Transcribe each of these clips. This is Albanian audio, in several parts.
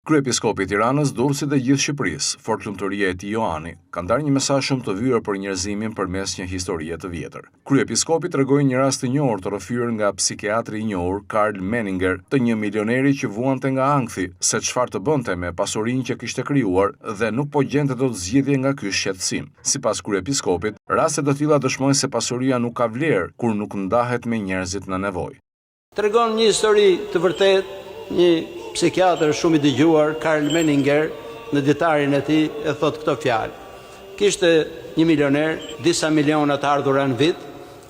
Kryepiskopi i Tiranës, Durrësit dhe gjithë Shqipërisë, Fortlumturia e tij Johani, ka ndarë një mesazh shumë të vyer për njerëzimin përmes një historie të vjetër. Kryepiskopi tregoi një rast të njohur të rrëfyer nga psikiatri i njohur Karl Menninger, të një milioneri që vuante nga ankthi, se çfarë të bënte me pasurinë që kishte krijuar dhe nuk po gjente dot zgjidhje nga ky shqetësim. Sipas kryepiskopit, raste të tilla dëshmojnë se pasuria nuk ka vlerë kur nuk ndahet me njerëzit në nevojë. Tregon një histori të vërtetë, një psikiatër shumë i dëgjuar, Karl Menninger, në dietarin e tij e thot këto fjalë. Kishte një milioner, disa miliona të ardhura në vit,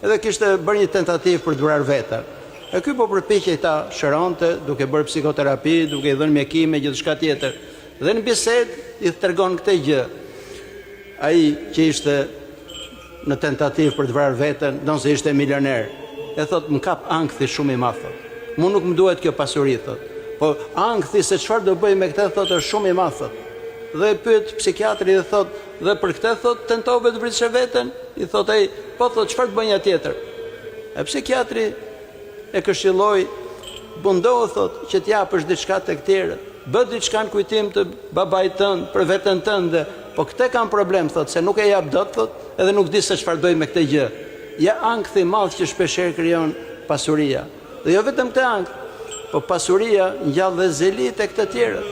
edhe kishte bërë një tentativë për të vrarë veten. E ky po përpiqej ta shëronte, duke bërë psikoterapi, duke i dhënë mjekime, gjithçka tjetër. Dhe në bisedë i tregon këtë gjë. Ai që ishte në tentativë për të vrarë veten, donse ishte milioner, e thot më kap ankthi shumë i madh. Mu nuk më duhet kjo pasuri, thot. Po ankthi se çfarë do bëj me këtë, thot, është shumë i madh. Dhe pyet psikiatri dhe thot, dhe për këtë, thot, tentove të vriteshe veten? I thot ai, po, thot, çfarë të bënja tjetër? E psikiatri e këshilloi, mundohu, thot, që t'japësh diçka tek tjerët. Bë diçka në kujtim të babait tënd, për veten tënde. Po këtë kam problem, thot, se nuk e jap dot, thot, edhe nuk di se çfarë bëj me këtë gjë. Ja ankthi i madh që shpeshherë krijon pasuria. Dhe jo vetëm këtë ankth, po pasuria ngjall dhe zeli tek të tjerët.